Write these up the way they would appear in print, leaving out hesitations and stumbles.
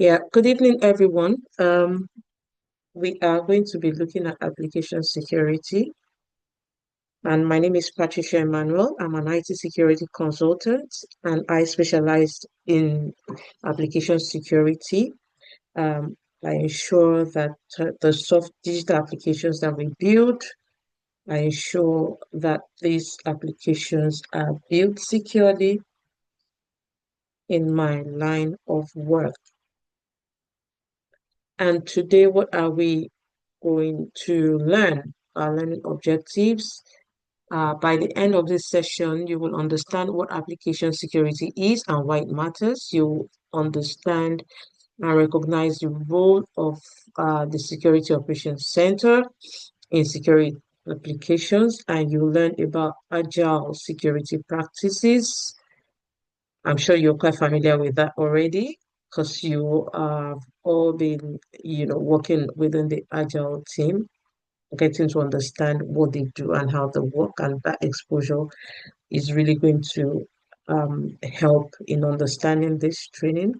Yeah, good evening, everyone. We are going to be looking at application security, and my name is Patricia Emmanuel. I'm an IT security consultant, and I specialize in application security. I ensure that the soft digital applications that we build, I ensure that these applications are built securely in my line of work. And today, what are we going to learn? Our learning objectives. By the end of this session, you will understand what application security is and why it matters. You'll understand and recognize the role of the Security Operations Center in security applications, and you'll learn about agile security practices. I'm sure you're quite familiar with that already because you have all been, working within the agile team, getting to understand what they do and how they work, and that exposure is really going to help in understanding this training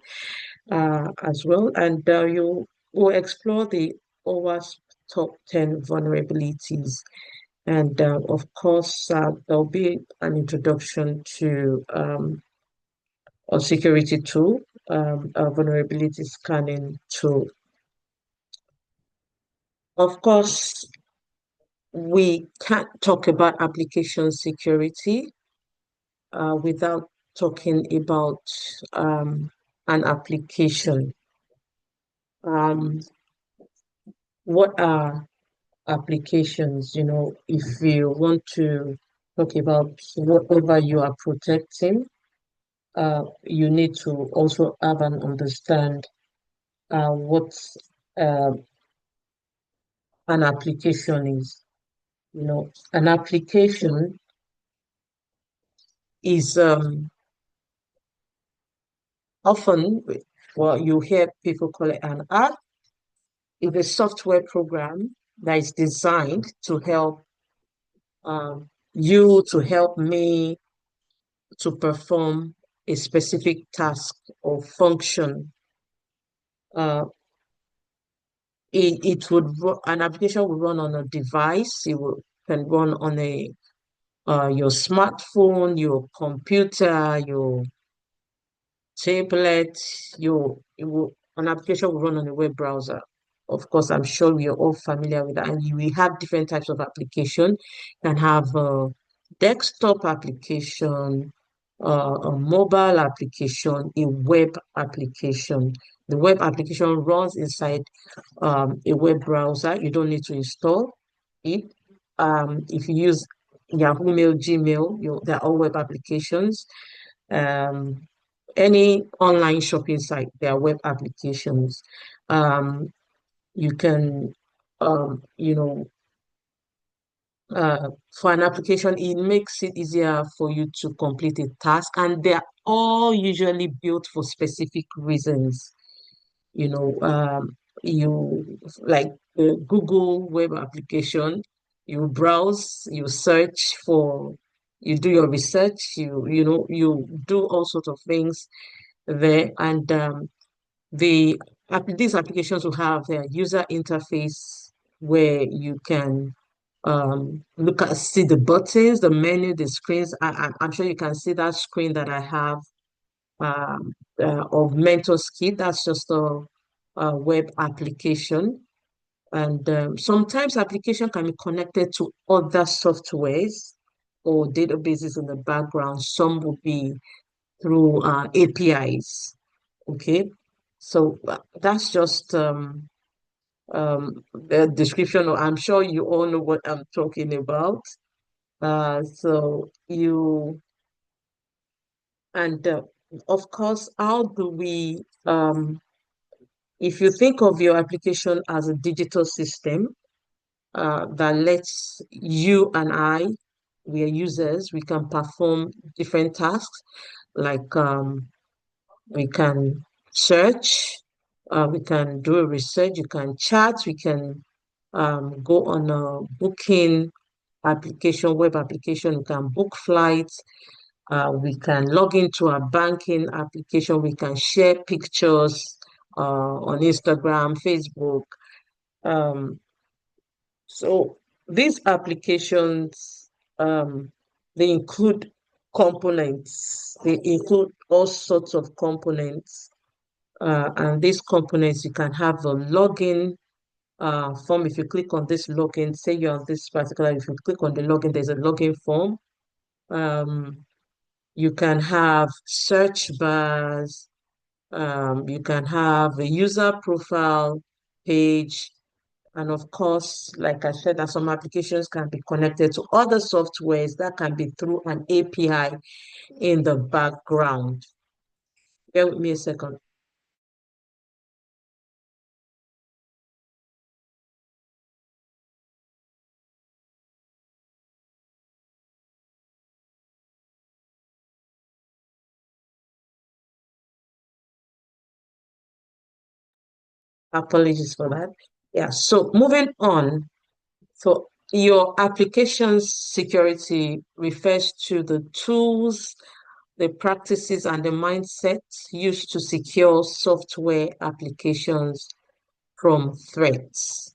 as well. And you will explore the OWASP top 10 vulnerabilities. And of course, there'll be an introduction to a security tool, a vulnerability scanning tool. Of course, we can't talk about application security without talking about an application. Um, what are applications? If you want to talk about whatever you are protecting, you need to also have and understand what uh, an application is. An application is often, well, you hear people call it an app. It's a software program that is designed to help you, to help me to perform a specific task or function. Uh, an application will run on a device. Can run on your smartphone, your computer, your tablet. An application will run on a web browser. Of course, I'm sure we are all familiar with that. And we have different types of application. You can have a desktop application, a mobile application, a web application. The web application runs inside a web browser. You don't need to install it. If you use Yahoo Mail, Gmail, they're all web applications. Um, any online shopping site, there are web applications. You can, um, you know, for an application, it makes it easier for you to complete a task, and they're all usually built for specific reasons. You know, you like the Google web application, you browse, you search for, you do your research, you do all sorts of things there, and these applications will have their user interface where you can see the buttons, the menu, the screens. I'm sure you can see that screen that I have of Mentor's Kit. That's just a web application. And sometimes application can be connected to other softwares or databases in the background. Some will be through APIs. Okay, so that's just the description. I'm sure you all know what I'm talking about. So you and of course, how do we if you think of your application as a digital system that lets you and I, we are users, we can perform different tasks like we can search, we can do a research, you can chat, we can go on a booking application, web application, we can book flights, we can log into our banking application, we can share pictures, on Instagram, Facebook. So these applications, they include components. They include all sorts of components. And these components, you can have a login form. If you click on this login, say you're on this particular, if you click on the login, there's a login form. You can have search bars. You can have a user profile page. And of course, like I said, that some applications can be connected to other softwares that can be through an API in the background. Bear with me a second. Apologies for that. Yeah, so moving on. So your application's security refers to the tools, the practices, and the mindset used to secure software applications from threats.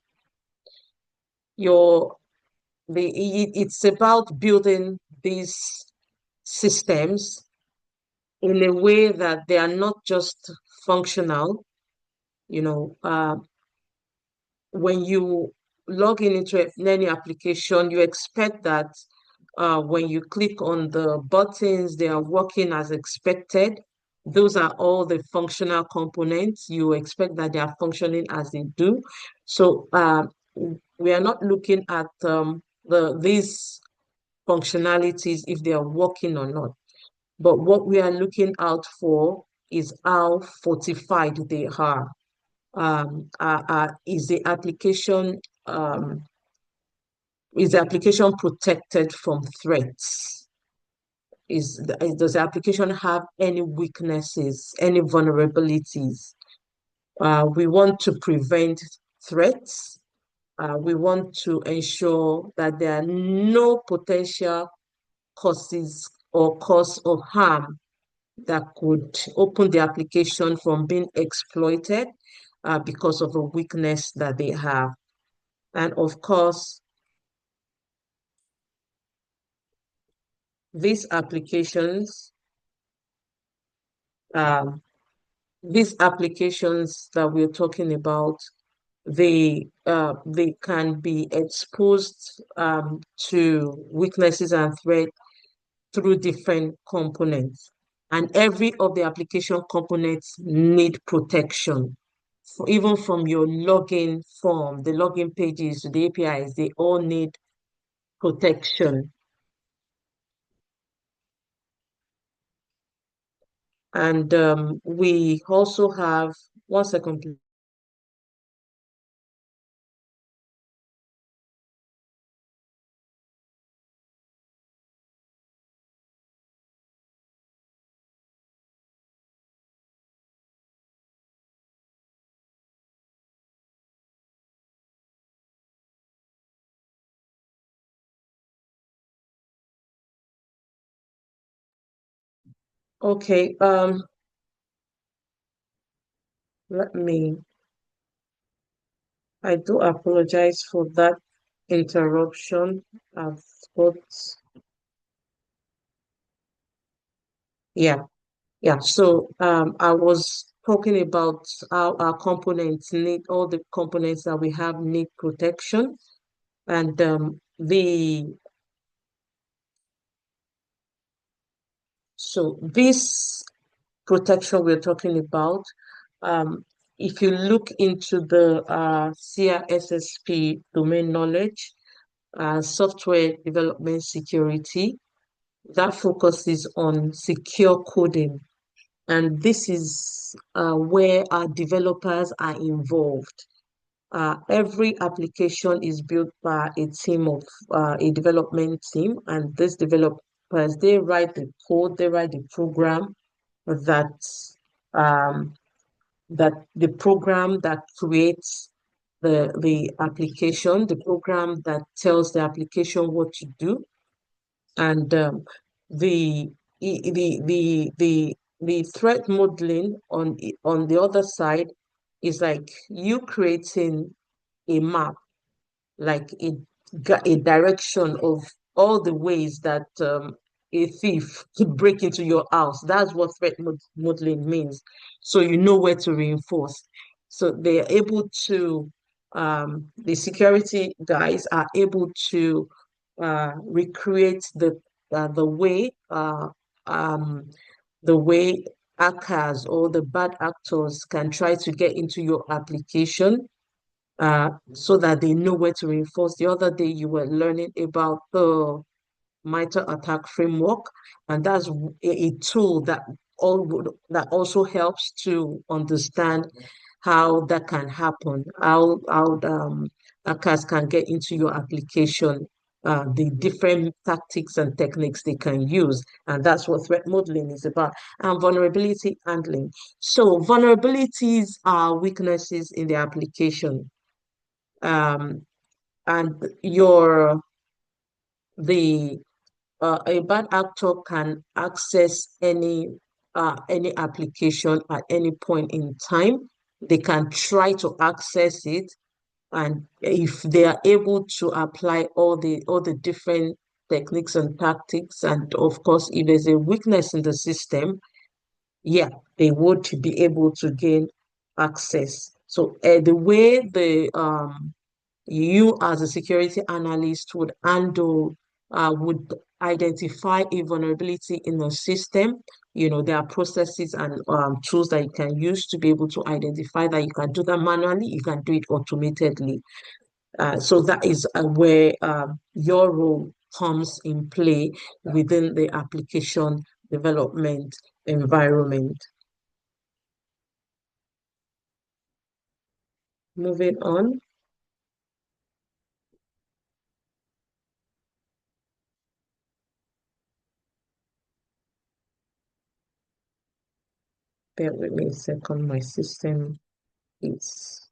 It's about building these systems in a way that they are not just functional. You know, when you log in into any application, you expect that when you click on the buttons, they are working as expected. Those are all the functional components. You expect that they are functioning as they do. So we are not looking at these functionalities if they are working or not. But what we are looking out for is how fortified they are. Is the application protected from threats? Does the application have any weaknesses, any vulnerabilities? We want to prevent threats. We want to ensure that there are no potential causes or cause of harm that could open the application from being exploited because of a weakness that they have. And of course, these applications, um, these applications that we're talking about, they can be exposed to weaknesses and threats through different components. And every of the application components need protection. Even from your login form, the login pages, the APIs, they all need protection. And we also have, one second, please. Okay, let me, I do apologize for that interruption. I've got, yeah, yeah. So I was talking about how our components need, all the components that we have need protection. And so this protection we're talking about, um, if you look into the CISSP domain knowledge, software development security, that focuses on secure coding. And this is where our developers are involved. Every application is built by a team of a development team, and these developers, they write the code, they write the program that um, that the program that creates the application, the program that tells the application what to do, and the the the the the threat modeling on the other side is like you creating a map, like a direction of all the ways that a thief could break into your house. That's what modeling means. So you know where to reinforce. So they are able to, the security guys are able to recreate um, the way hackers or the bad actors can try to get into your application so that they know where to reinforce. The other day, you were learning about the MITRE ATT&CK framework, and that's a tool that that also helps to understand how that can happen, how hackers can get into your application, the different tactics and techniques they can use, and that's what threat modeling is about, and vulnerability handling. So vulnerabilities are weaknesses in the application, um, and the a bad actor can access any application at any point in time. They can try to access it, and if they are able to apply all the different techniques and tactics, and of course, if there's a weakness in the system, yeah, they would be able to gain access. So the way you as a security analyst would identify a vulnerability in the system. You know, there are processes and tools that you can use to be able to identify that. You can do that manually, you can do it automatedly. So that is where your role comes in play within the application development environment. Moving on. Bear with me a second. My system is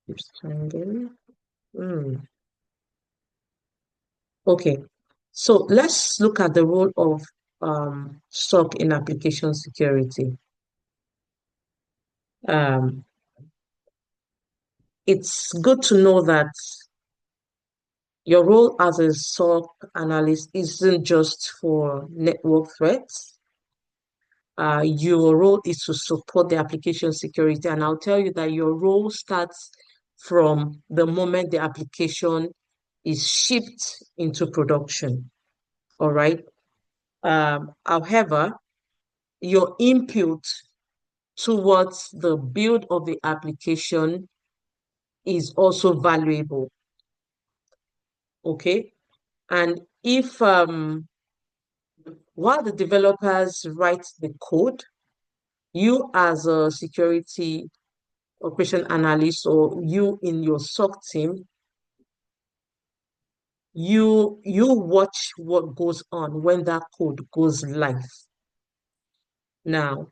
keeps hanging. Hmm. Okay, so let's look at the role of SOC in application security. Um, it's good to know that your role as a SOC analyst isn't just for network threats. Your role is to support the application security, and I'll tell you that your role starts from the moment the application is shipped into production. All right. However, your input towards the build of the application is also valuable. Okay. And if while the developers write the code, you as a security operation analyst or you in your SOC team, you watch what goes on when that code goes live. Now,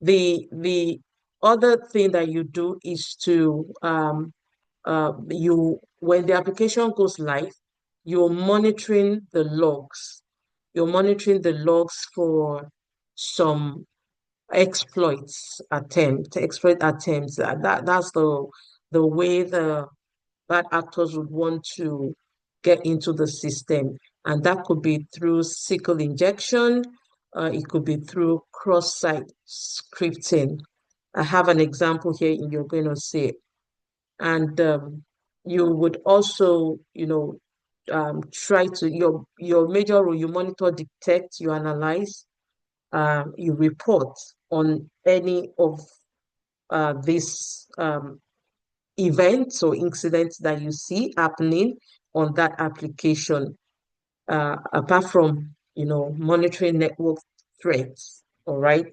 the other thing that you do is to you when the application goes live, you're monitoring the logs. You're monitoring the logs for some exploit attempts. That's the way the bad actors would want to get into the system. And that could be through SQL injection, it could be through cross-site scripting. I have an example here, and you're going to see it. And you would also, try to your major role, you monitor, detect, you analyze, you report on any of these events or incidents that you see happening on that application, apart from, monitoring network threats. All right.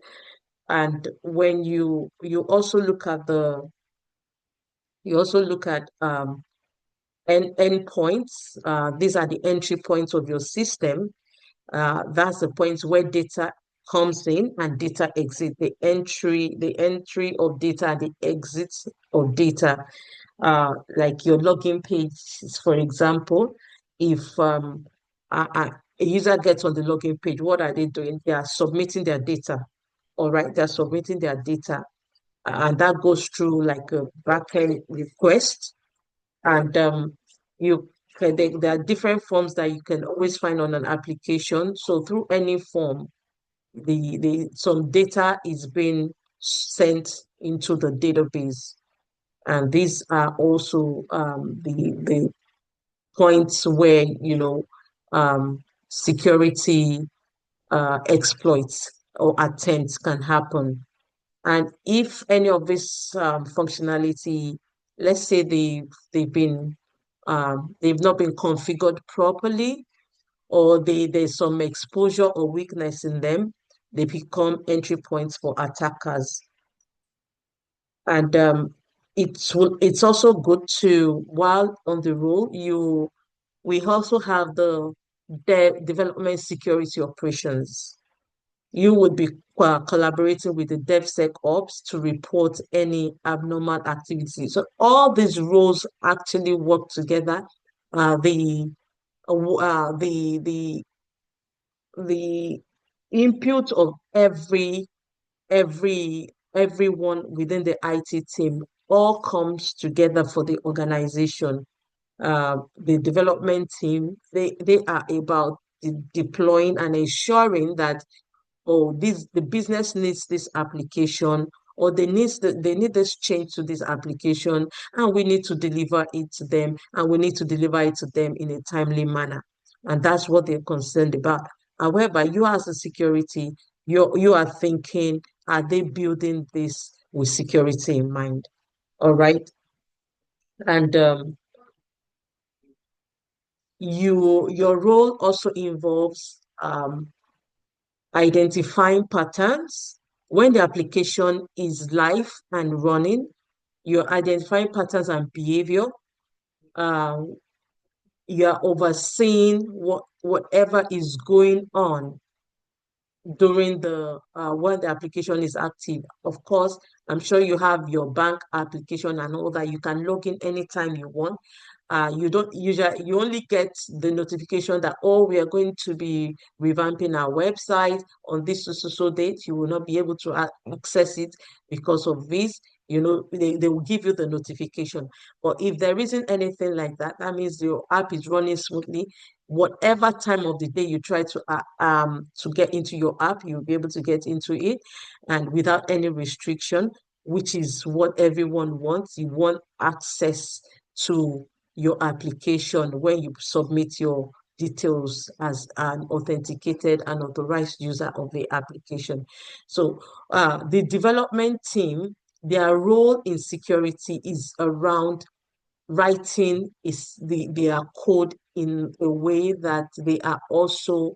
And when you also look at endpoints. These are the entry points of your system. That's the point where data comes in and data exit. The entry of data, the exit of data. Like your login page, for example, if a user gets on the login page, what are they doing? They are submitting their data. All right, they're submitting their data. and that goes through like a backend request. And there are different forms that you can always find on an application. So through any form, some data is being sent into the database. And these are also the points where, security exploits or attempts can happen. And if any of this functionality, let's say they've not been configured properly, or there's some exposure or weakness in them, they become entry points for attackers. And it's also good to, while on the roll, we also have the development security operations. You would be collaborating with the DevSecOps to report any abnormal activity. So all these roles actually work together. The the input of everyone within the IT team all comes together for the organization. The development team, they are about deploying and ensuring that, oh, the business needs this application, or they need this change to this application, and we need to deliver it to them, and we need to deliver it to them in a timely manner. And that's what they're concerned about. However, you as a security, you are thinking, are they building this with security in mind? All right. And your role also involves identifying patterns. When the application is live and running, you're identifying patterns and behavior. Um, you're overseeing whatever is going on during the when the application is active. Of course, I'm sure you have your bank application and all that. You can log in anytime you want. You don't usually, you only get the notification that, oh, we are going to be revamping our website on this so date. You will not be able to access it because of this. They will give you the notification. But if there isn't anything like that, that means your app is running smoothly. Whatever time of the day you try to get into your app, you'll be able to get into it, and without any restriction, which is what everyone wants. You want access to your application when you submit your details as an authenticated and authorized user of the application. So the development team, their role in security is around writing their code in a way that they are also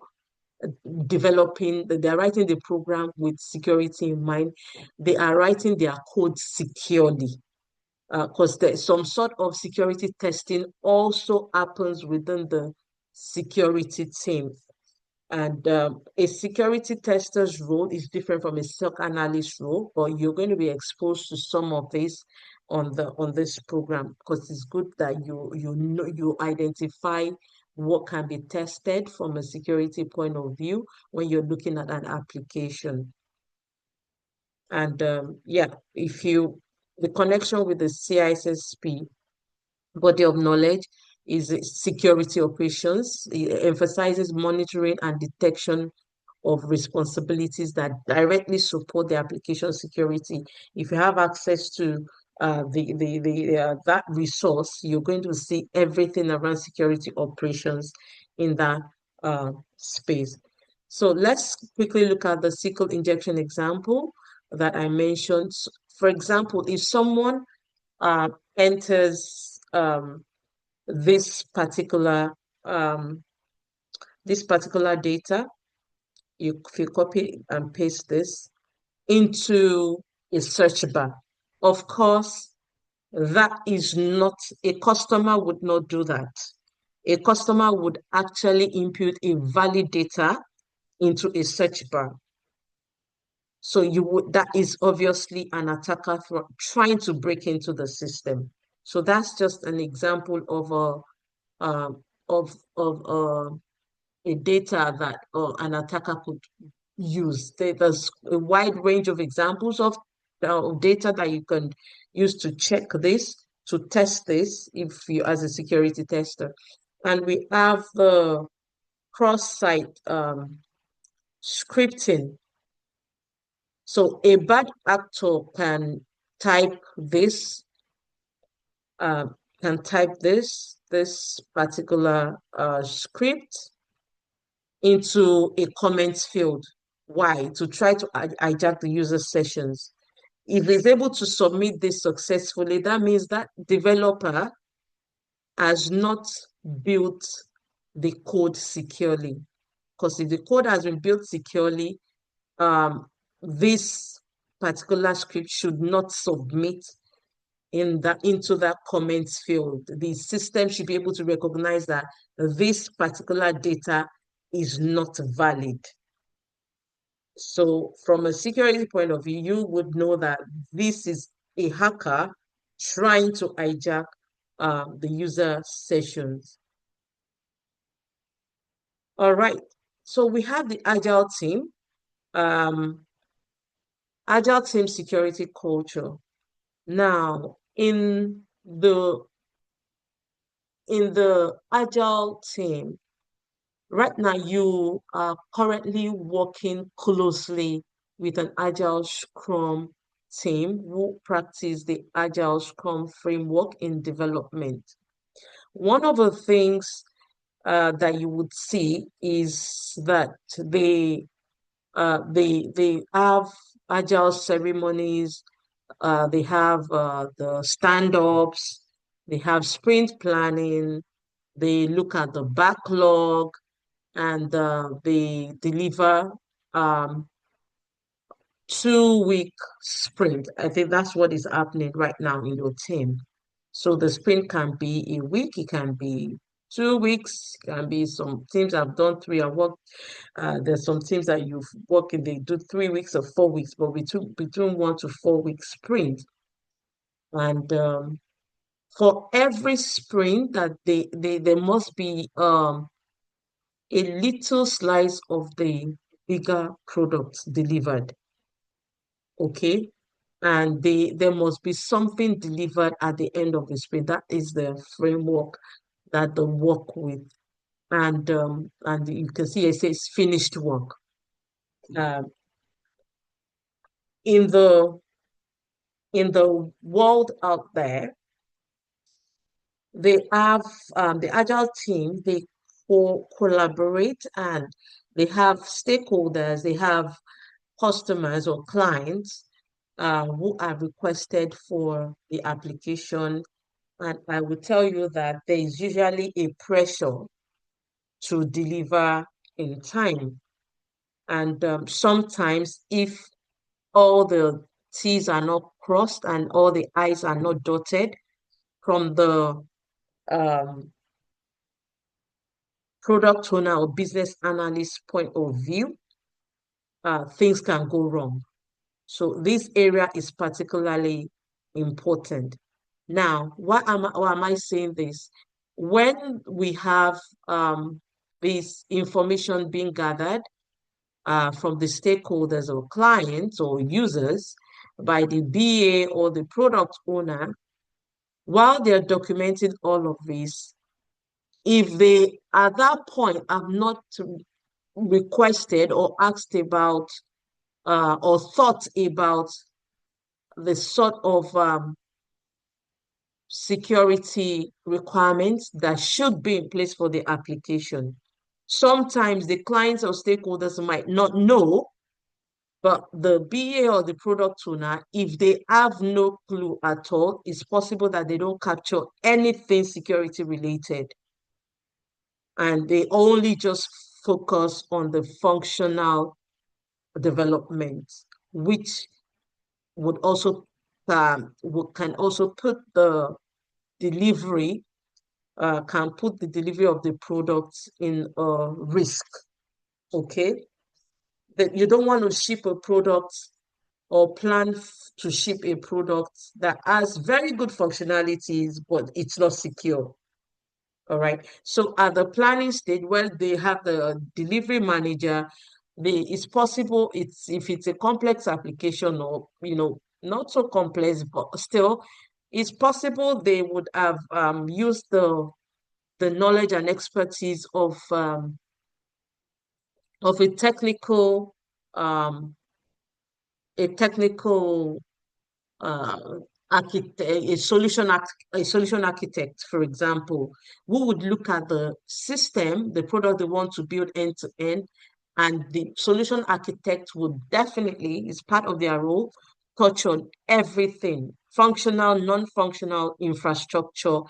they're writing the program with security in mind. They are writing their code securely, because there's some sort of security testing also happens within the security team. And a security tester's role is different from a SOC analyst role, but you're going to be exposed to some of this on this program, because it's good that you identify what can be tested from a security point of view when you're looking at an application. And yeah, the connection with the CISSP body of knowledge is security operations. It emphasizes monitoring and detection of responsibilities that directly support the application security. If you have access to that resource, you're going to see everything around security operations in that space. So let's quickly look at the SQL injection example that I mentioned. For example, if someone uh, enters this particular um, data, if you copy and paste this into a search bar. Of course, that is not, a customer would not do that. A customer would actually input a valid data into a search bar. So that is obviously an attacker trying to break into the system. So that's just an example of um, a data that an attacker could use. There's a wide range of examples of data that you can use to check this, to test this if you as a security tester. And we have the cross-site scripting. So a bad actor can type this, uh, this particular script into a comments field. Why? To try to hijack the user sessions. If he's able to submit this successfully, that means that developer has not built the code securely. Because if the code has been built securely, this particular script should not submit into that comments field. The system should be able to recognize that this particular data is not valid. So from a security point of view, you would know that this is a hacker trying to hijack the user sessions. All right. So we have the Agile team. Agile team security culture. Now, in the Agile team, right now you are currently working closely with an Agile Scrum team who practice the Agile Scrum framework in development. One of the things that you would see is that they have Agile ceremonies. They have the stand-ups, they have sprint planning, they look at the backlog, and they deliver 2-week sprint. I think that's what is happening right now in your team. So the sprint can be a week, it can be 2 weeks, it can be some teams have done 3 and work. There's some teams that you've worked in, they do 3 weeks or 4 weeks, but between 1 to 4 week sprint. And for every sprint that there must be a little slice of the bigger product delivered. Okay. And there must be something delivered at the end of the sprint. That is the framework that they work with. And you can see it says finished work. In the world out there, they have the Agile team, they collaborate, and they have stakeholders, they have customers or clients who are requested for the application. And I will tell you that there is usually a pressure to deliver in time. And sometimes if all the T's are not crossed and all the I's are not dotted from the product owner or business analyst point of view, things can go wrong. So this area is particularly important. Now, why am I saying this? When we have this information being gathered from the stakeholders or clients or users by the BA or the product owner, while they're documenting all of this, if they at that point have not requested or asked about or thought about the sort of security requirements that should be in place for the application. Sometimes the clients or stakeholders might not know, but the BA or the product owner, if they have no clue at all, it's possible that they don't capture anything security related. And they only just focus on the functional development, which would also can also put the delivery can put the delivery of the products in risk. Okay, that you don't want to ship a product or plan to ship a product that has very good functionalities, but it's not secure. All right. So at the planning stage, where they have the delivery manager, it's possible if it's a complex application or not so complex, but still, it's possible they would have used the knowledge and expertise of um, a technical uh, architect, a solution architect, for example, who would look at the system, the product they want to build end to end, and the solution architect would definitely, is part of their role, touch on everything, functional, non-functional infrastructure,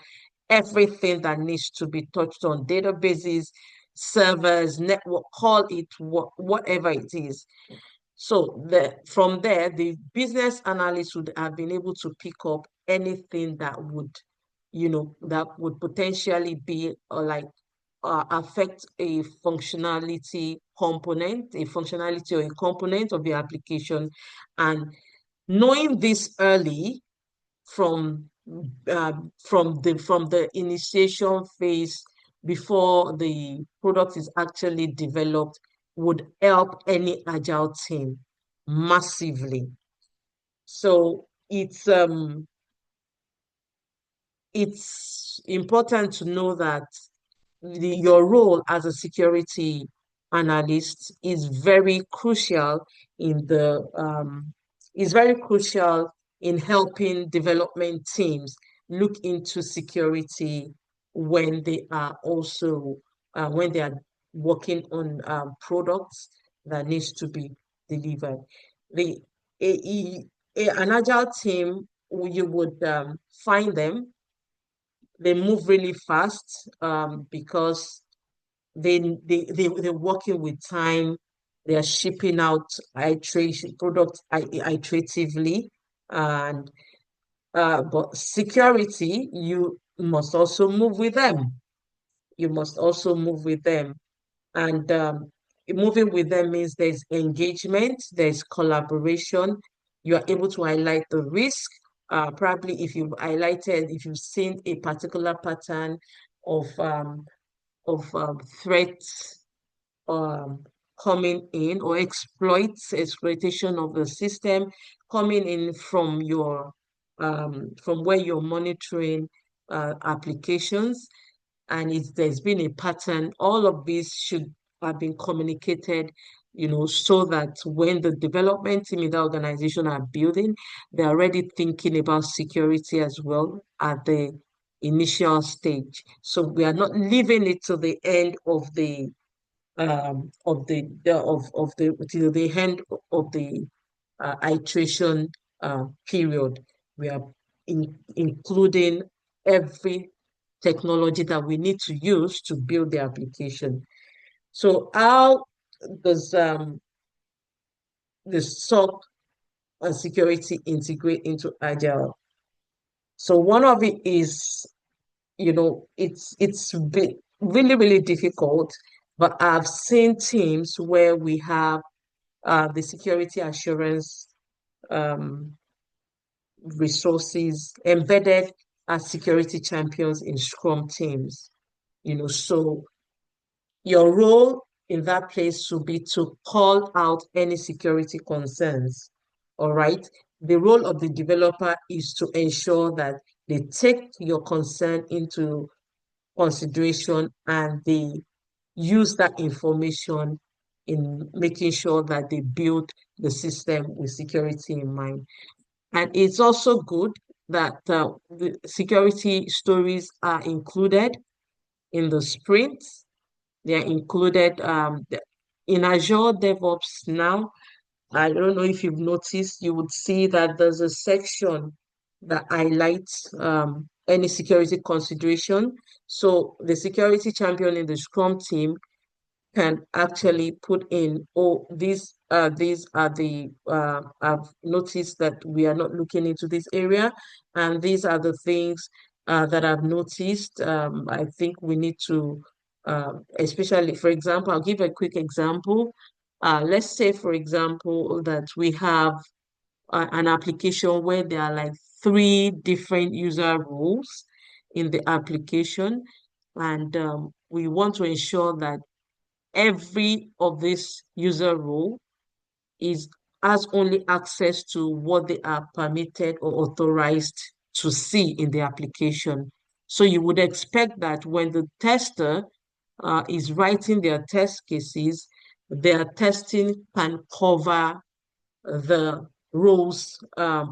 everything that needs to be touched on, databases, servers, network, call it whatever it is. So from there, the business analyst would have been able to pick up anything that would, that would potentially be affect a functionality or a component of the application. And knowing this early from from the initiation phase before the product is actually developed would help any agile team massively. So it's important to know that your role as a security analyst is very crucial in helping development teams look into security when they are also when they are working on products that needs to be delivered. The a, an agile team, you would find them, they move really fast because they're working with time. They are shipping out iteration products iteratively, and but security, you must also move with them. You must also move with them, and moving with them means there's engagement, there's collaboration. You are able to highlight the risk. Probably if you've seen a particular pattern of threats um, coming in, or exploitation of the system coming in from where you're monitoring applications, and there's been a pattern. All of these should have been communicated, so that when the development team in the organization are building, they're already thinking about security as well at the initial stage. So we are not leaving it to the end of the till the end of the iteration period. We are including every technology that we need to use to build the application. So how does the SOC and security integrate into Agile? So one of it is, really, really difficult, but I've seen teams where we have the security assurance um, resources embedded as security champions in Scrum teams. So your role in that place should be to call out any security concerns. All right. The role of the developer is to ensure that they take your concern into consideration and they use that information in making sure that they build the system with security in mind. And it's also good that the security stories are included in the sprints. They are included in Azure DevOps now. I don't know if you've noticed, you would see that there's a section that highlights any security consideration. So the security champion in the Scrum team can actually put in, oh, these are the I've noticed that we are not looking into this area, and these are the things that I've noticed. I think we need to, especially, for example, I'll give a quick example. Let's say, for example, that we have an application where there are like three different user roles in the application, and we want to ensure that every of this user role is has only access to what they are permitted or authorized to see in the application. So you would expect that when the tester is writing their test cases, their testing can cover the roles,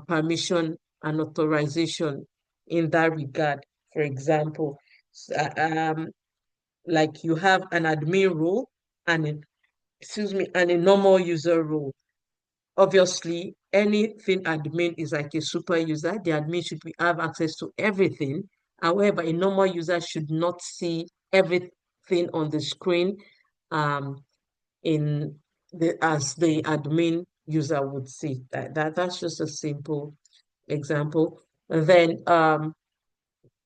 permission, and authorization in that regard. For example, like you have an admin role and and a normal user role. Obviously, anything admin is like a super user. The admin should have access to everything. However, a normal user should not see everything on the screen um, in as the admin user would see. That's just a simple example. And then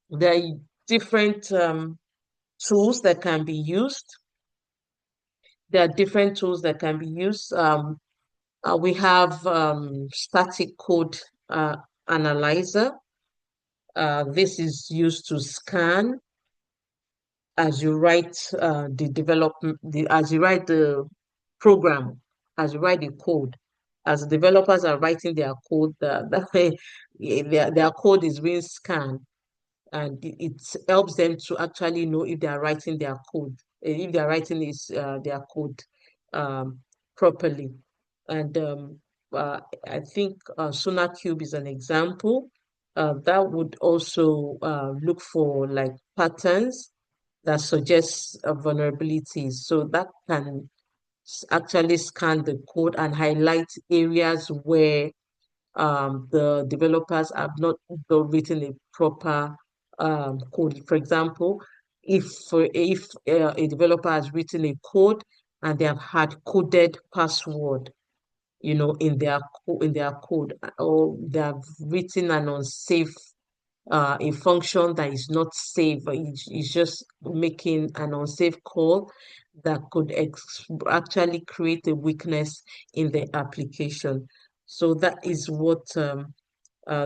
there are different tools that can be used. There are different tools that can be used. We have static code analyzer. This is used to scan as you write as you write the program, as you write the code. As developers are writing their code, their code is being scanned, and it helps them to actually know if they are writing their code, if they are writing their code um, properly. And I think SonarQube is an example that would also look for like patterns that suggest vulnerabilities. So that can actually scan the code and highlight areas where the developers have not written a proper code. For example, if a developer has written a code and they have had coded password, in their code, or they have written an unsafe a function that is not safe, it's just making an unsafe call that could actually create a weakness in the application. So that is what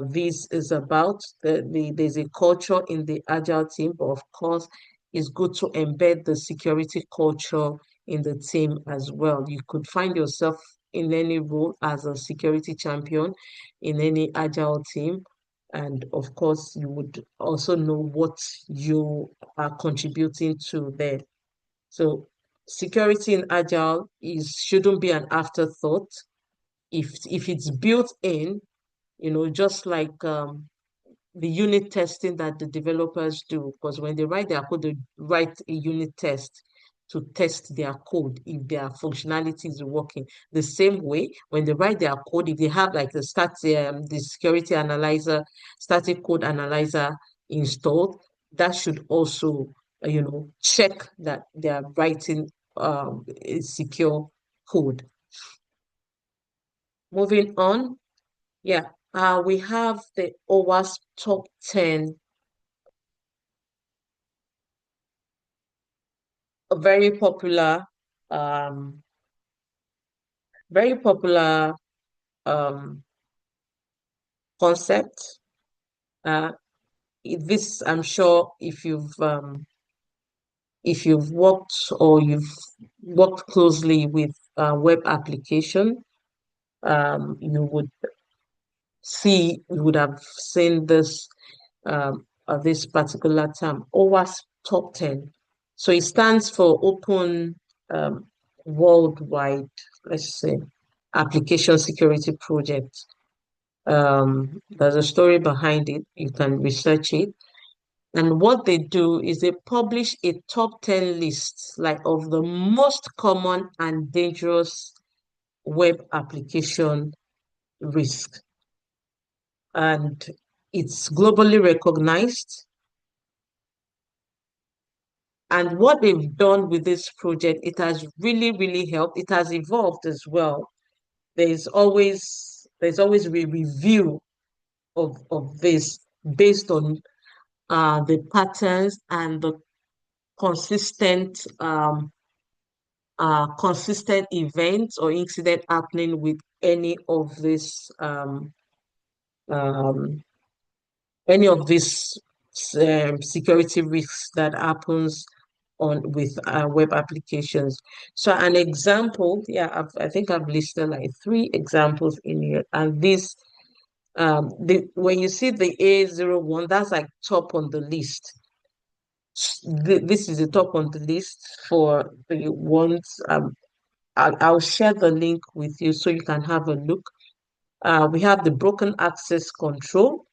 this is about. There's a culture in the Agile team, but of course, it's good to embed the security culture in the team as well. You could find yourself in any role as a security champion in any Agile team. And of course, you would also know what you are contributing to there. So security in Agile shouldn't be an afterthought. If it's built in, just like the unit testing that the developers do, because when they write their code, they write a unit test to test their code if their functionality is working. The same way, when they write their code, if they have like the security analyzer, static code analyzer installed, that should also, check that they are writing a secure code. Moving on, yeah, we have the OWASP top 10, a um, very popular um, concept. Uh, this, I'm sure, if you've worked or you've worked closely with web application, you would have seen this particular term, OWASP top 10. So it stands for Open um, Worldwide, let's say, Application Security Project. There's a story behind it. You can research it. And what they do is they publish a top 10 list, like of the most common and dangerous web application risk. And it's globally recognized. And what they've done with this project, it has really, really helped. It has evolved as well. There's always a review of this based on the patterns and the consistent consistent events or incident happening with um, any of these security risks that happens on with web applications. So an example, yeah, I think I've listed like 3 examples in here, and this when you see the A01, that's like top on the list. This is the top on the list for the ones. I'll share the link with you so you can have a look. We have the broken access control.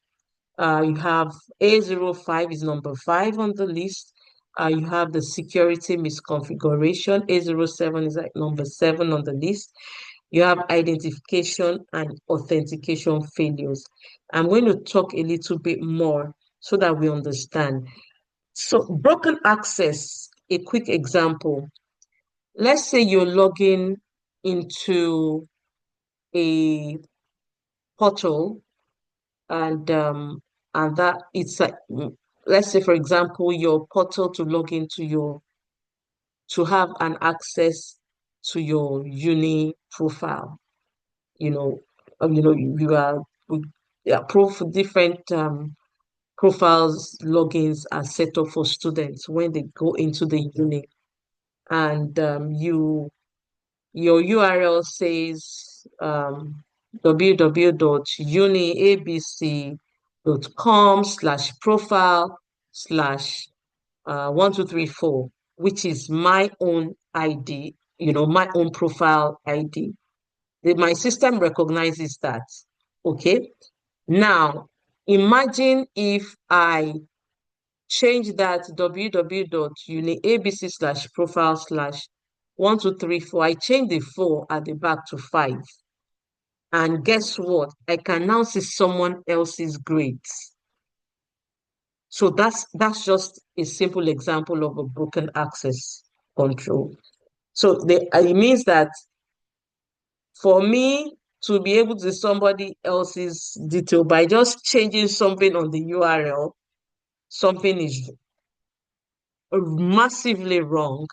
You have A05 is number 5 on the list. You have the security misconfiguration. A07 is like number 7 on the list. You have identification and authentication failures. I'm going to talk a little bit more so that we understand. So broken access, a quick example. Let's say you're logging into a portal and that it's like let's say for example your portal to log into your to have an access to your uni profile. You know, you are yeah, different profiles logins are set up for students when they go into the uni, and your URL says www.uniabc.com/profile/1234, which is my own ID, my own profile ID. My system recognizes that. Okay. Now, imagine if I change that www.uniabc/profile/1234. I change the 4 at the back to 5. And guess what? I can now see someone else's grades. So that's just a simple example of a broken access control. So it means that for me to be able to see somebody else's detail by just changing something on the URL, something is massively wrong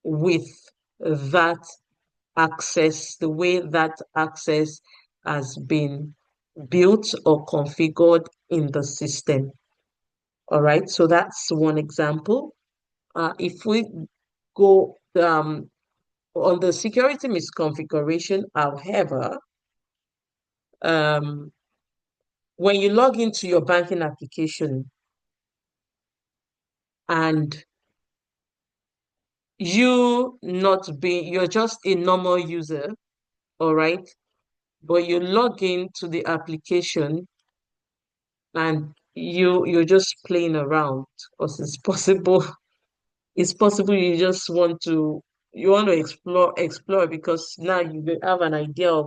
with that access, the way that access has been built or configured in the system. All right, so that's one example. If we go on the security misconfiguration, however, when you log into your banking application and you're just a normal user, all right, but you log into the application and you're just playing around because it's possible you want to explore because now you have an idea of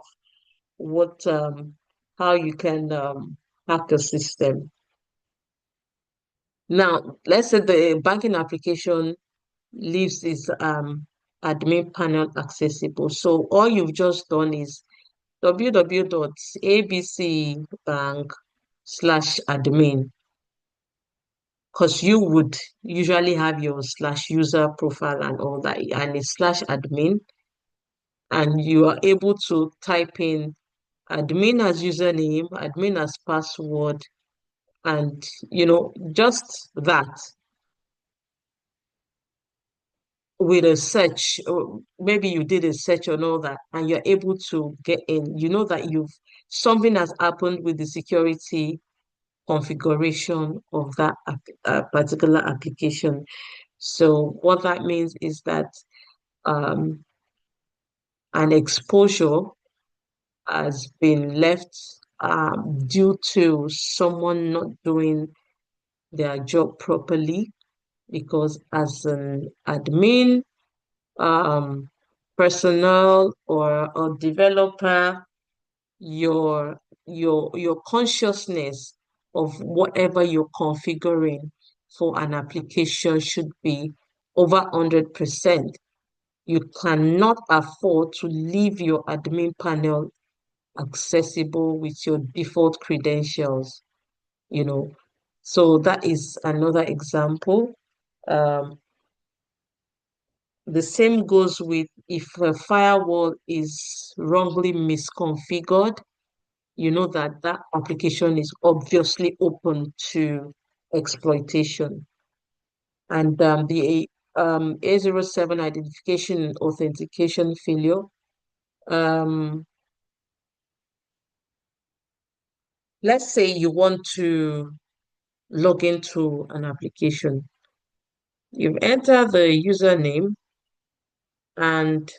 what how you can hack the system. Now, let's say the banking application leaves its admin panel accessible. So all you've just done is www.abcbank/admin, because you would usually have your /user profile and all that, and it's /admin, and you are able to type in admin as username, admin as password, and just that with a search, or maybe you did a search and all that, and you're able to get in. You know that something has happened with the security configuration of that particular application. So what that means is that um, an exposure has been left due to someone not doing their job properly, because as an admin, um, personnel, or a developer, your consciousness of whatever you're configuring for an application should be over 100%. You cannot afford to leave your admin panel accessible with your default credentials, you know. So that is another example. Um, the same goes with if a firewall is wrongly misconfigured, you know that that application is obviously open to exploitation. And the A07 identification and authentication failure. Let's say you want to log into an application. You've entered the username and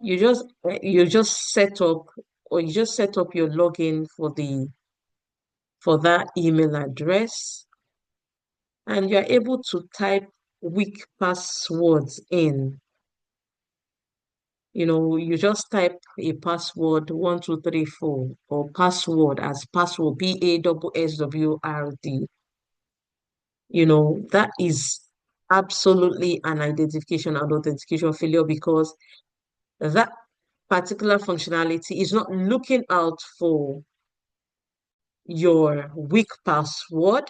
you just set up your login for that email address, and you're able to type weak passwords in. You just type a password 1234 or password as password PASSWRD. That is absolutely an identification and authentication failure, because that particular functionality is not looking out for your weak password,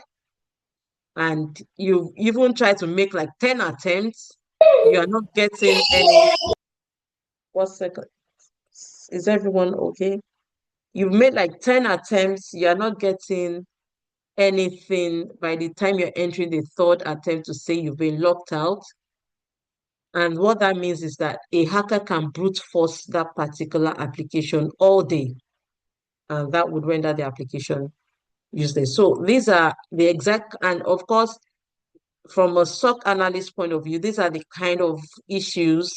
and you even try to make like 10 attempts, you are not getting any. One second. Is everyone okay? You've made like 10 attempts, you are not getting anything by the time you're entering the third attempt to say you've been locked out. And what that means is that a hacker can brute force that particular application all day, and that would render the application useless. So these are the exact, and of course, from a SOC analyst point of view, these are the kind of issues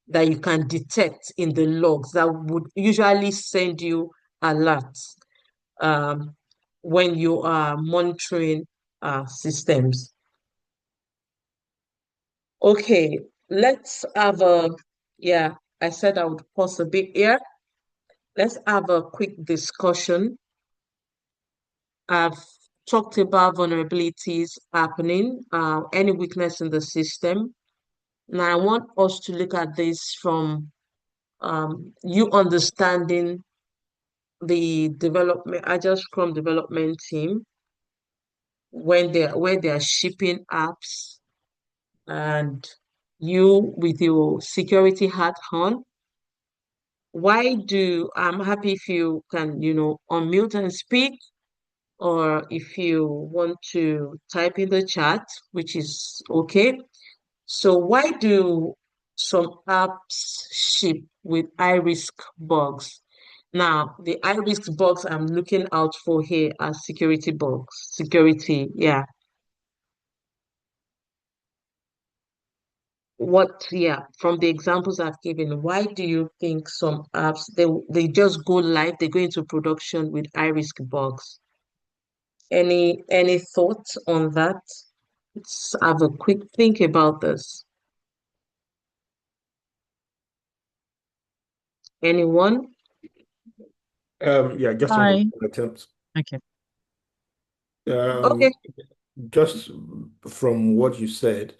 that you can detect in the logs that would usually send you alerts um, when you are monitoring systems. Okay, let's have yeah, I said I would pause a bit here. Let's have a quick discussion. I've talked about vulnerabilities happening, any weakness in the system. Now, I want us to look at this from you understanding the development, Agile Scrum development team where they are shipping apps, and you with your security hat on. I'm happy if you can, unmute and speak, or if you want to type in the chat, which is okay. So why do some apps ship with high risk bugs? Now, the high risk bugs I'm looking out for here are security bugs. Security, yeah. From the examples I've given, why do you think some apps they just go live, they go into production with high risk bugs? Any thoughts on that? Let's have a quick think about this. Anyone? Yeah, just want Hi. to attempt. Okay. Okay. Um, just from what you said,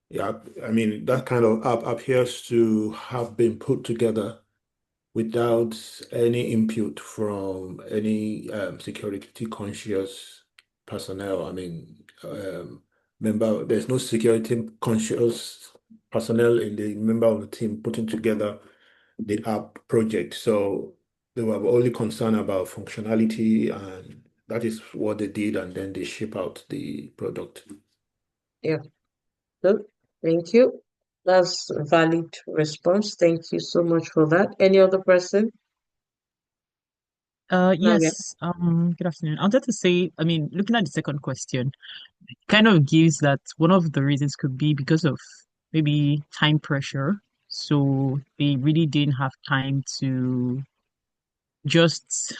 yeah, I mean, that kind of app appears to have been put together without any input from any security conscious personnel. I mean, there's no security conscious personnel in the member of the team putting together the app project. So they were only concerned about functionality, and that is what they did, and then they ship out the product. Yeah. Good. Thank you. That's a valid response. Thank you so much for that. Any other person? No, yeah. Yes. Good afternoon. I wanted to say, I mean, looking at the second question, kind of gives that one of the reasons could be because of maybe time pressure. So they really didn't have time to just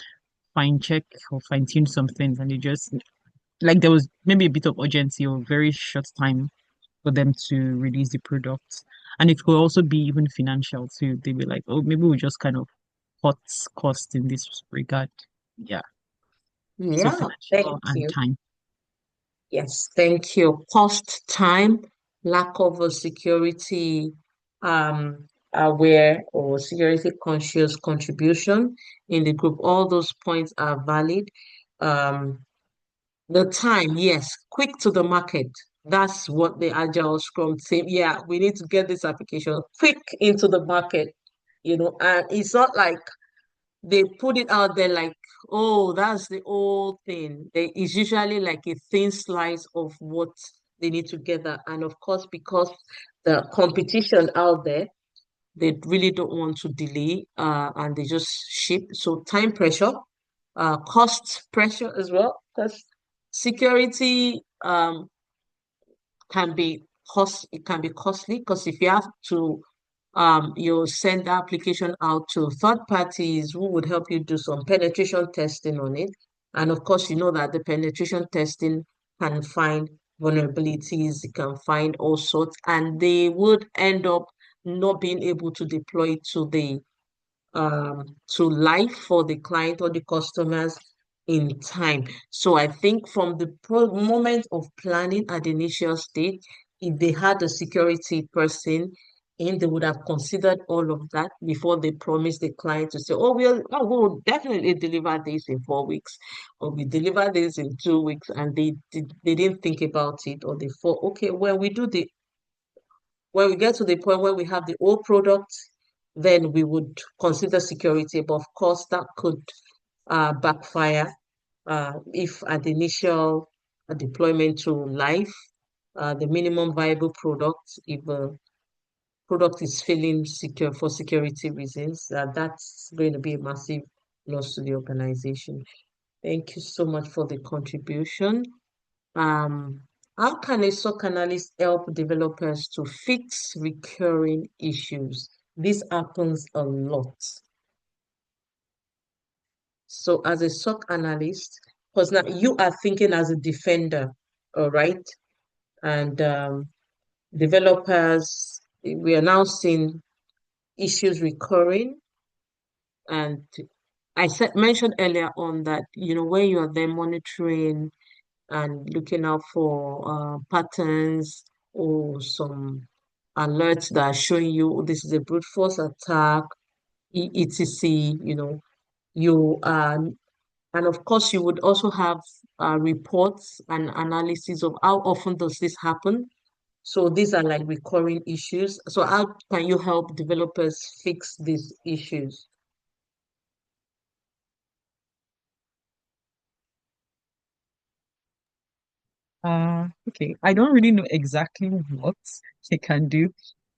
fine check or fine tune some things, and they just like there was maybe a bit of urgency or very short time for them to release the product. And it could also be even financial too. They'd be like, oh, maybe we just kind of cut cost in this regard. Yeah. So Yeah, financial thank and you. time. Yes, thank you. Cost, time, lack of a security aware or security conscious contribution in the group. All those points are valid. Um, the time, yes, quick to the market. That's what the Agile Scrum team. Yeah, we need to get this application quick into the market. And it's not like they put it out there like, oh, that's the old thing. There is usually like a thin slice of what they need to get that. And of course, because the competition out there, they really don't want to delay, and they just ship. So time pressure, cost pressure as well, because security can be it can be costly, because if you have to you send the application out to third parties who would help you do some penetration testing on it. And of course, you know that the penetration testing can find vulnerabilities, it can find all sorts, and they would end up not being able to deploy to life for the client or the customers in time. So I think from the moment of planning at the initial stage, if they had a security person in, they would have considered all of that before they promised the client to say, oh, we'll definitely deliver this in 4 weeks, or we deliver this in 2 weeks, and they didn't think about it, or they thought, okay, when we get to the point where we have the old product, then we would consider security. But of course, that could backfire if at the initial deployment to life, the minimum viable product, if the product is failing secure for security reasons, that's going to be a massive loss to the organization. Thank you so much for the contribution. Um, how can a SOC analyst help developers to fix recurring issues? This happens a lot. So as a SOC analyst, because now you are thinking as a defender, all right? And developers, we are now seeing issues recurring. And mentioned earlier on that, when you are there monitoring and looking out for patterns or some alerts that are showing you, "Oh, this is a brute force attack, etc." You and of course you would also have reports and analysis of how often does this happen. So these are like recurring issues. So how can you help developers fix these issues? Okay. I don't really know exactly what they can do,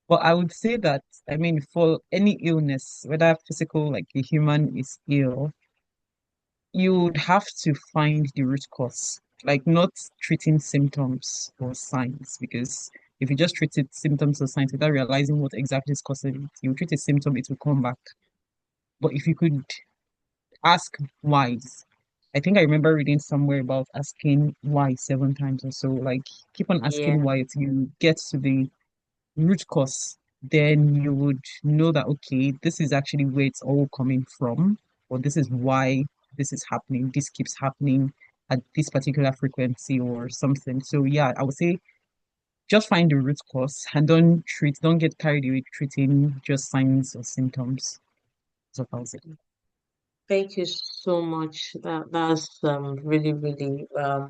but I would say that, I mean, for any illness, whether physical, like a human is ill, you would have to find the root cause, like not treating symptoms or signs, because if you just treated symptoms or signs without realizing what exactly is causing it, you treat a symptom, it will come back. But if you could ask why, I think I remember reading somewhere about asking why 7 times or so. Like keep on Yeah, asking why till you get to the root cause. Then you would know that okay, this is actually where it's all coming from, or this is why this is happening. This keeps happening at this particular frequency or something. So yeah, I would say just find the root cause and don't get carried away treating just signs or symptoms. So I would say. thank you so much. That's really, really a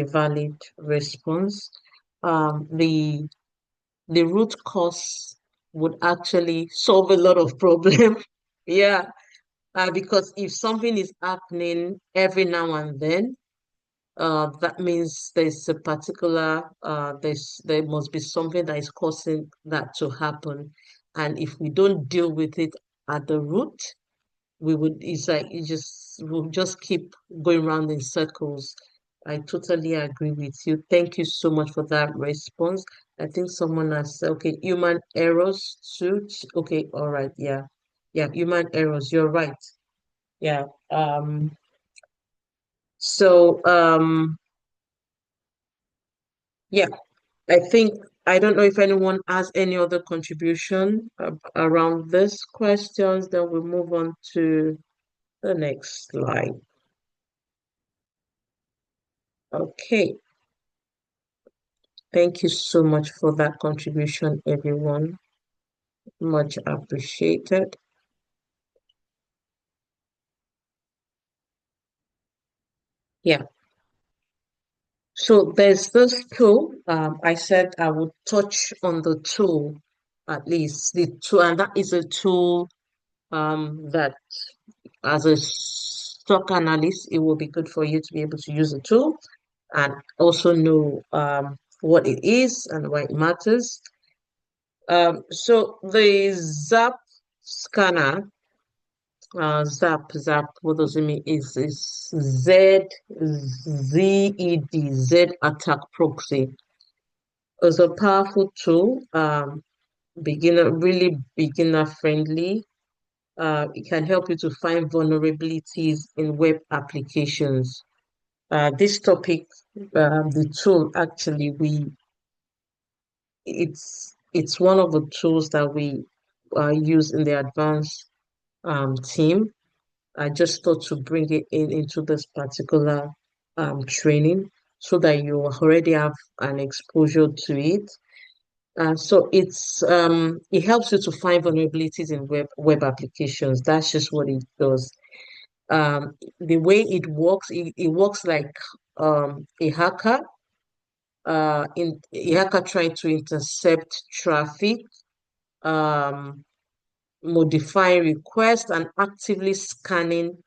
valid response. The root cause would actually solve a lot of problem. Yeah, because if something is happening every now and then, that means there's a particular there must be something that is causing that to happen. And if we don't deal with it at the root, it's like we'll just keep going around in circles. I totally agree with you. Thank you so much for that response. I think someone has said, okay, human errors too. Okay, all right, yeah. Yeah, human errors, you're right. Yeah. So yeah, I think I don't know if anyone has any other contribution around this questions, then we'll move on to the next slide. Okay. Thank you so much for that contribution, everyone. Much appreciated. Yeah. So there's this tool. I said I would touch on the tool, at least the tool, and that is a tool that as a stock analyst, it will be good for you to be able to use the tool and also know what it is and why it matters. So the ZAP scanner, ZAP, what does it mean? Is Z attack proxy. It's a powerful tool, really beginner friendly. It can help you to find vulnerabilities in web applications. This topic, the tool actually, it's one of the tools that we use in the advanced team. I just thought to bring it into this particular training so that you already have an exposure to it. So it helps you to find vulnerabilities in web applications. That's just what it does. The way it works, it works like a hacker. In a hacker trying to intercept traffic, um, modifying requests, and actively scanning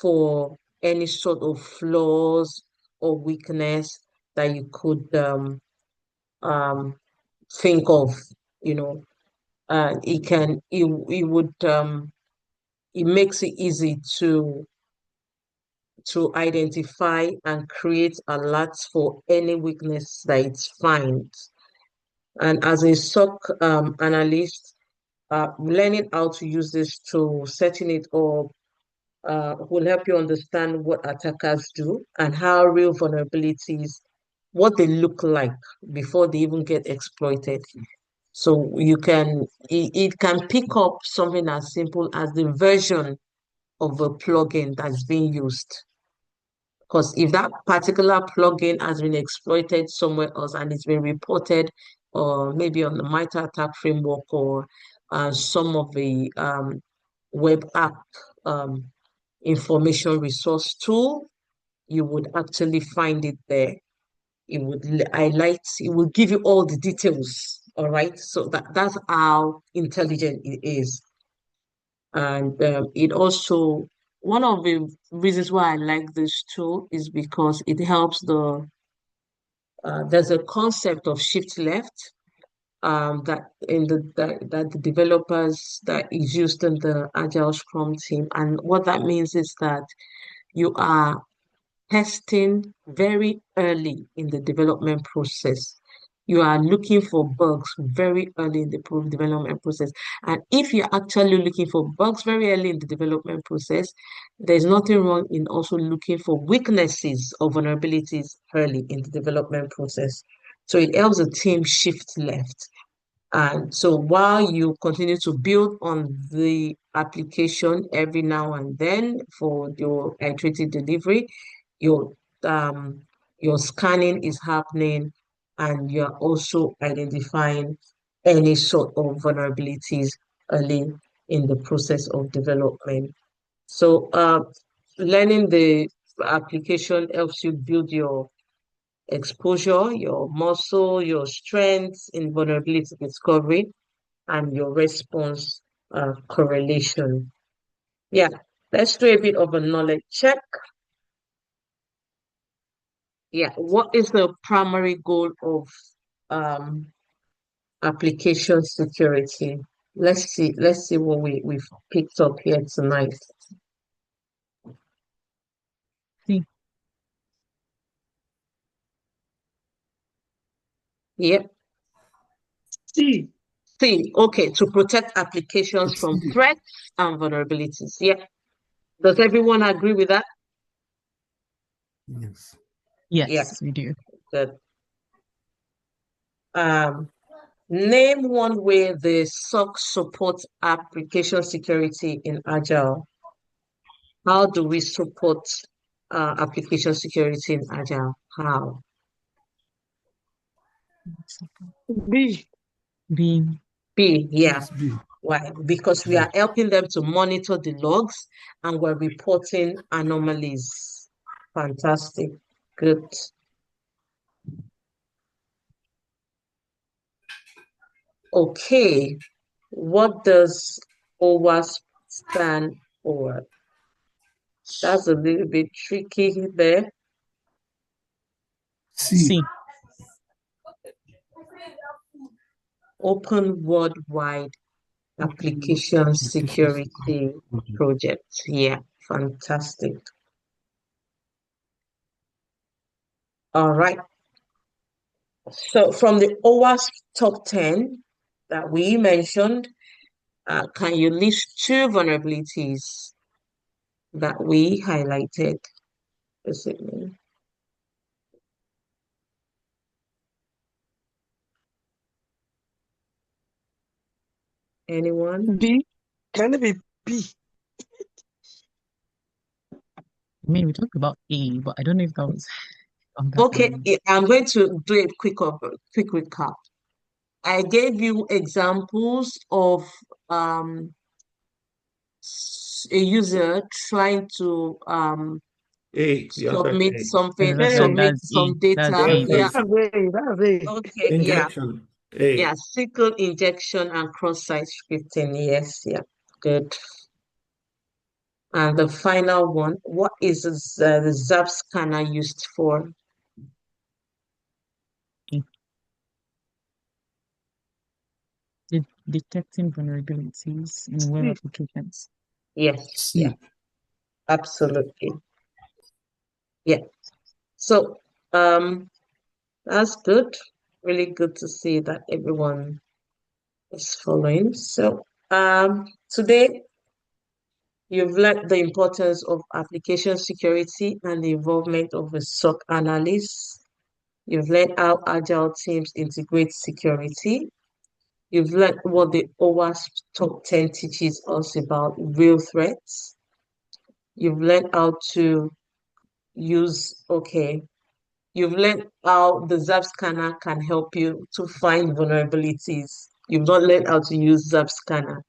for any sort of flaws or weakness that you could um, think of. You know, it makes it easy to identify and create alerts for any weakness that it finds. And as a SOC analyst, learning how to use this tool, setting it up, will help you understand what attackers do and how real vulnerabilities, what they look like before they even get exploited. So it can pick up something as simple as the version of a plugin that's being used. Because if that particular plugin has been exploited somewhere else and it's been reported, or maybe on the MITRE ATT&CK framework or some of the web app um, information resource tool, you would actually find it there. It would highlight, it will give you all the details. All right. So that's how intelligent it is. And it also, one of the reasons why I like this tool is because it helps there's a concept of shift left that the developers that is used in the Agile Scrum team. And what that means is that you are testing very early in the development process. You are looking for bugs very early in the development process. And if you're actually looking for bugs very early in the development process, there's nothing wrong in also looking for weaknesses or vulnerabilities early in the development process. So it helps the team shift left. And so while you continue to build on the application every now and then for your iterative delivery, your um your scanning is happening and you're also identifying any sort of vulnerabilities early in the process of development. So learning the application helps you build your exposure, your muscle, your strengths in vulnerability discovery, and your response correlation. Yeah, let's do a bit of a knowledge check. Yeah, what is the primary goal of um, application security? Let's see what we've picked up here tonight. See, Yep. C. C, okay, to protect applications from threats and vulnerabilities. Yeah. Does everyone agree with that? Yes. Yeah, yes, we do. good. Name one way the SOC supports application security in Agile. How do we support application security in Agile? How? B. Being B, yeah. Yes, B. Why? Because we are helping them to monitor the logs and we're reporting anomalies. Fantastic. Good. Okay. What does OWASP stand for? That's a little bit tricky there. C. C. Open Worldwide Application Security Project. Yeah, fantastic. All right. So from the OWASP top 10 that we mentioned, can you list two vulnerabilities that we highlighted specifically? Anyone? B. Can it be B? I mean, we talked about A, but I don't know if that was on that Okay, one. I'm going to do a quick recap. I gave you examples of a user trying to A, the answer is submit A. something, A. submit That's A. some That's data. That's A. Yeah, A. That's A. That's A. okay, yeah, Injection. A. yeah. SQL injection and cross-site scripting. Yes, yeah, good. And the final one, what is the ZAP scanner used for? Detecting vulnerabilities in web C. applications. Yes, yeah, C. absolutely. Yeah. So, that's good. Really good to see that everyone is following. So, today you've learned the importance of application security and the involvement of a SOC analyst. You've learned how agile teams integrate security. You've learned what the OWASP top 10 teaches us about real threats. You've learned how to you've learned how the ZAP scanner can help you to find vulnerabilities. You've not learned how to use ZAP scanner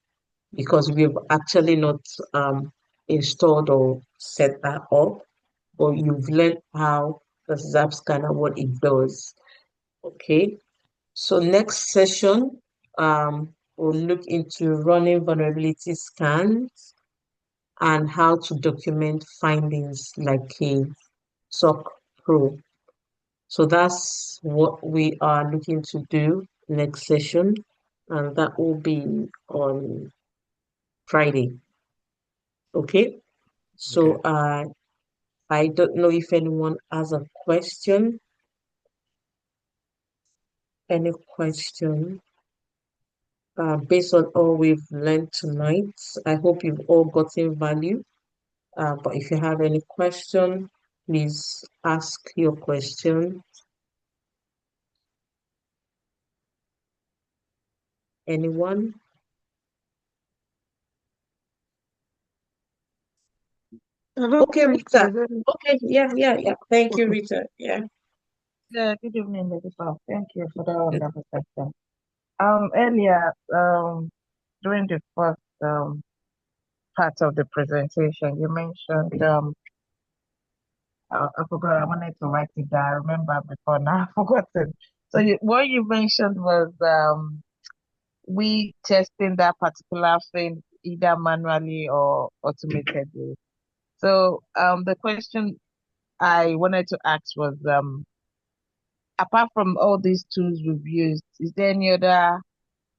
because we've actually not installed or set that up, but you've learned how the ZAP scanner, what it does. Okay. So next session, we'll look into running vulnerability scans and how to document findings like a SOC Pro. So that's what we are looking to do next session, and that will be on Friday. Okay. Okay. So I don't know if anyone has a question. Any question? Based on all we've learned tonight, I hope you've all gotten value. But if you have any question, please ask your question. Anyone? I don't Okay, think Rita. there's any. Okay, yeah. Thank you, Rita. Yeah. Yeah, good evening, Lady Paul. Thank you for that Good. wonderful question. Earlier, during the first part of the presentation, you mentioned I forgot. I wanted to write it down. I remember before now. I forgot it. So what you mentioned was we testing that particular thing either manually or automated. So the question I wanted to ask was apart from all these tools we've used, is there any other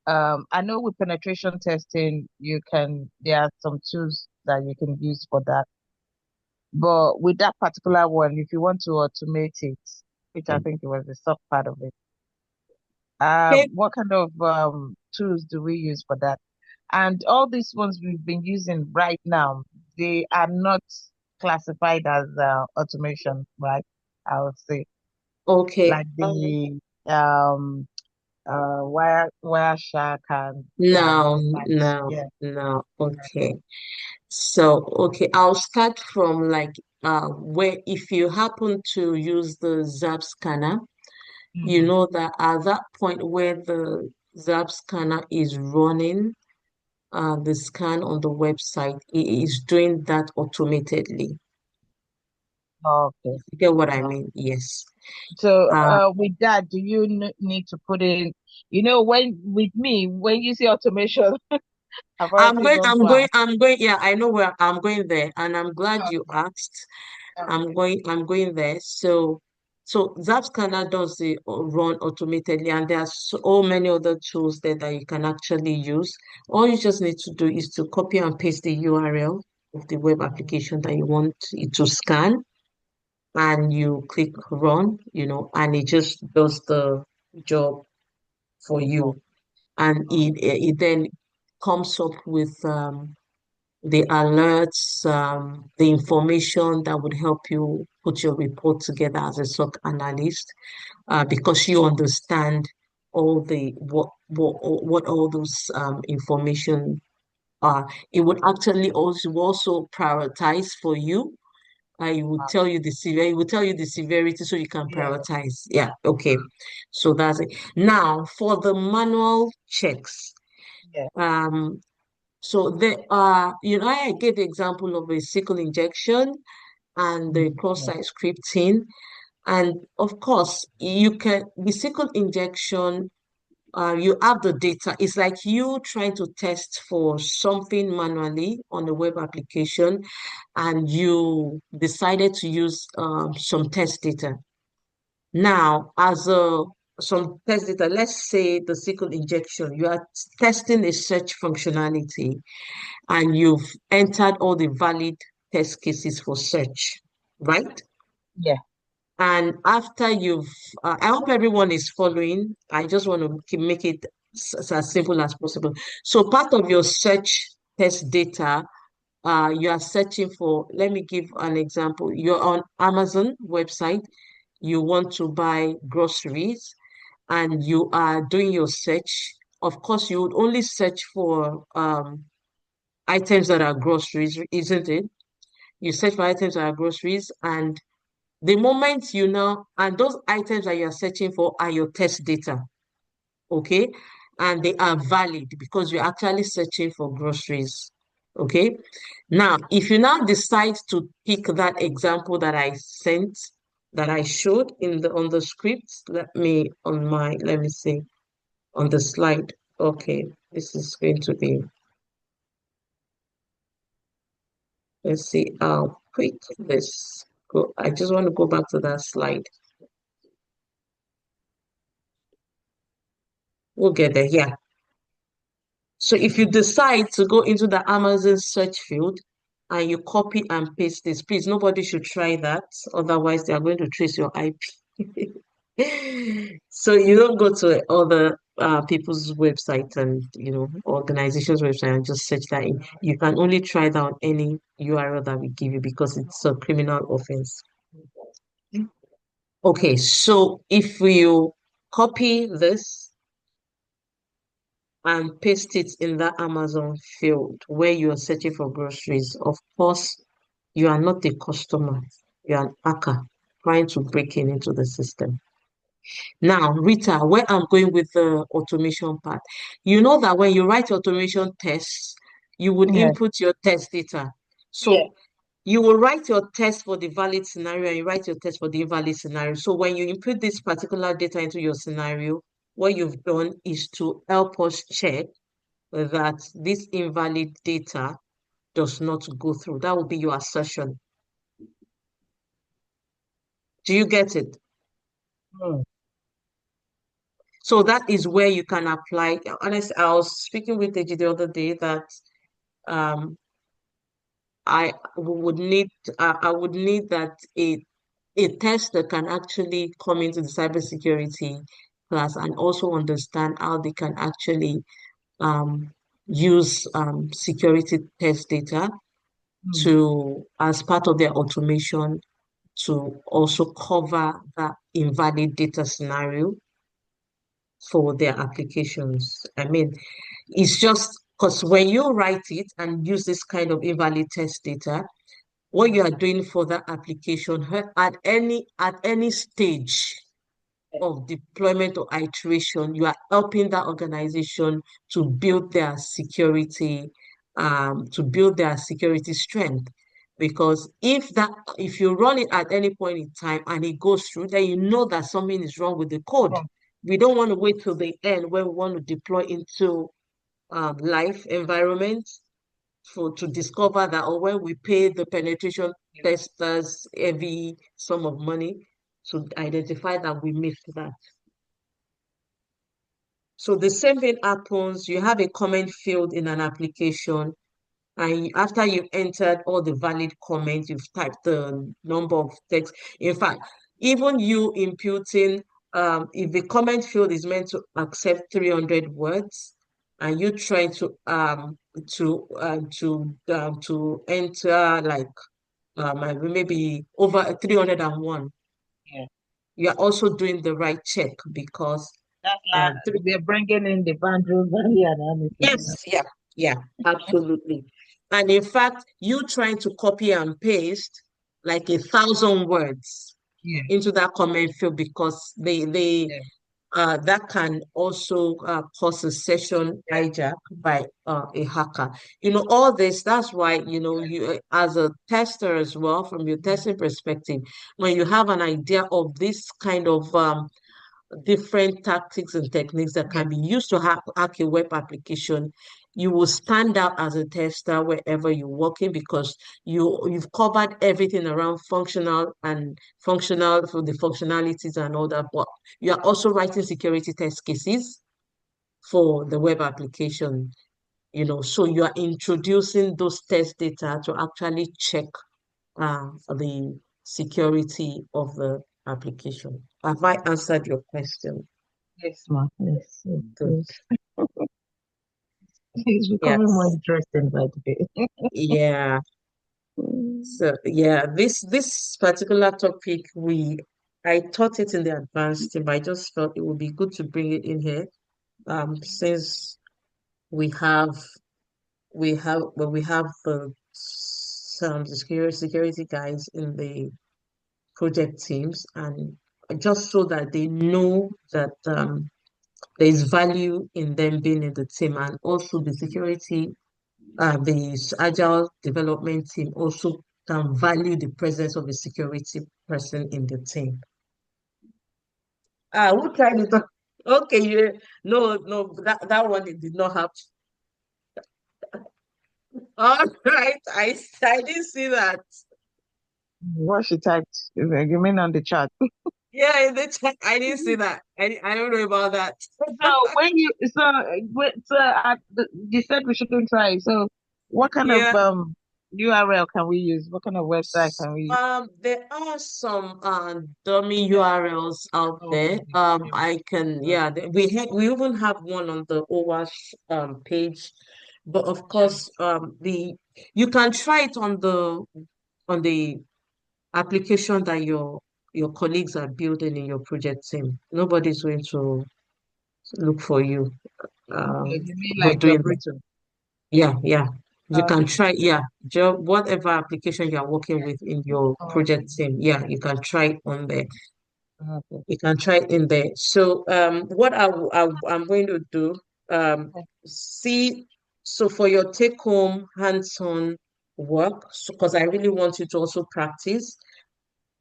I know with penetration testing there are some tools that you can use for that. But with that particular one, if you want to automate it, which I think it was the soft part of it, Okay. what kind of tools do we use for that? And all these ones we've been using right now, they are not classified as automation, right? I would say Okay. like the um Wireshark and Now, the likes. now, Yeah. now. Okay. So, okay, I'll start from like where if you happen to use the ZAP scanner, you Mm-hmm. know that at that point where the ZAP scanner is running the scan on the website, it is doing that automatedly. Okay. You get what I mean? Yes. So, Uh, with that, do you need to put in, when with me, when you see automation, I've already gone to ask. yeah, I know where I'm going there, and I'm glad you asked. Okay. I'm going there. So, So Zap Scanner does the run automatically, and there are so many other tools there that you can actually use. All you just need to do is to copy and paste the URL of the web application that you want it to scan, and you click run, and it just does the job for you. And it then comes up with the alerts, the information that would help you put your report together as a SOC analyst, because you understand all the what all those information are. It would actually also prioritize for you. It would tell you the severity. It would tell you the severity so you can Yeah. prioritize. Yeah, okay. So that's it. Now for the manual checks. Yeah. So there are, I gave the example of a SQL injection and the cross-site scripting. And of course, the SQL injection, you have the data. It's like you trying to test for something manually on a web application, and you decided to use some test data. Now, some test data, let's say the SQL injection, you are testing a search functionality, and you've entered all the valid test cases for search, right? Yeah. And after I hope everyone is following. I just want to make it as simple as possible. So part of your search test data, you are searching for, let me give an example. You're on Amazon website, you want to buy groceries, and you are doing your search. Of course, you would only search for items that are groceries, isn't it? You search for items that are groceries, and the moment and those items that you're searching for are your test data, okay? And they are valid because you're actually searching for groceries, okay? Now, if you now decide to pick that example that I sent, that I showed on the script, let me see, on the slide. Okay, this is going to be, let's see how quick this go. I just want to go back to that slide. We'll get there. Yeah. So if you decide to go into the Amazon search field and you copy and paste this, please, nobody should try that. Otherwise, they are going to trace your IP. So you don't go to other people's website and, organizations' website and just search that in. You can only try that on any URL that we give you because it's a criminal offense. Okay, so if you copy this and paste it in that Amazon field where you are searching for groceries, of course, you are not a customer. You are an hacker trying to break into the system. Now, Rita, where I'm going with the automation part, you know that when you write automation tests, you would Yeah. input your test data. So you will write your test for the valid scenario and you write your test for the invalid scenario. So when you input this particular data into your scenario, what you've done is to help us check that this invalid data does not go through. That will be your assertion. Do you get it? So that is where you can apply. Honestly, I was speaking with Deji the other day that um, I would need that a tester can actually come into the cybersecurity class and also understand how they can actually um, use security test data as part of their automation to also cover that invalid data scenario for their applications. I mean, it's just because when you write it and use this kind of invalid test data, what you are doing for that application at any stage of deployment or iteration, you are helping that organization to build their security, strength. Because if you run it at any point in time and it goes through, then you know that something is wrong with the code. We don't want to wait till the end when we want to deploy into live environment to discover that, or when we pay the penetration testers heavy sum of money to identify that we missed that. So the same thing happens. You have a comment field in an application, and after you've entered all the valid comments, you've typed the number of text. In fact, even you imputing, if the comment field is meant to accept 300 words, and you try to enter like maybe over 301, Yeah. you are also doing the right check because That's like we're bringing in the boundary value analysis. yes, yeah, absolutely. And in fact, you trying to copy and paste like 1,000 words Yeah. into that comment field because that can also cause a session hijack by a hacker. All this, that's why, you as a tester as well, from your testing perspective, when you have an idea of this kind of different tactics and techniques that can be used to hack a web application, you will stand out as a tester wherever you're working because you've covered everything around functional for the functionalities and all that. But you are also writing security test cases for the web application, so you are introducing those test data to actually check the security of the application. Have I answered your question? Yes, ma'am. Yes. Good. It's becoming more interesting by the day. Yeah. So yeah, this particular topic I taught it in the advanced team, but I just felt it would be good to bring it in here. Since we have some security guys in the project teams, and just so that they know that there is value in them being in the team, and also the agile development team also can value the presence of a security person in the team. Who tried it? Okay, no, that one it did not have. All right, I didn't see that. What she typed, you mean on the chat? Yeah, in the chat, I didn't see that. I don't know about that. You said we shouldn't try. So what kind of Yeah. URL can we use? What kind of website can we use? There are some dummy URLs out there. I can we even have one on the OWASP page, but of course you can try it on the application that your colleagues are building in your project team. Nobody's going to look for you You mean for like doing that. Bruto? Yeah. You can Okay. try, whatever application you are working with in your project team. Yeah, you can try it on there. Okay. You can try it in there. So, what I'm going to do, see, so for your take-home hands-on work, because I really want you to also practice,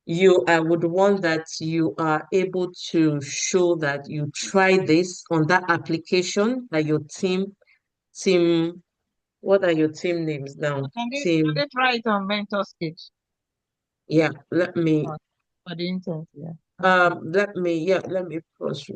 I would want that you are able to show that you try this on that application that your team, what are your team names now? Can they try it on Mentor Sketch? Yeah, let me For the intent, yeah. let me pause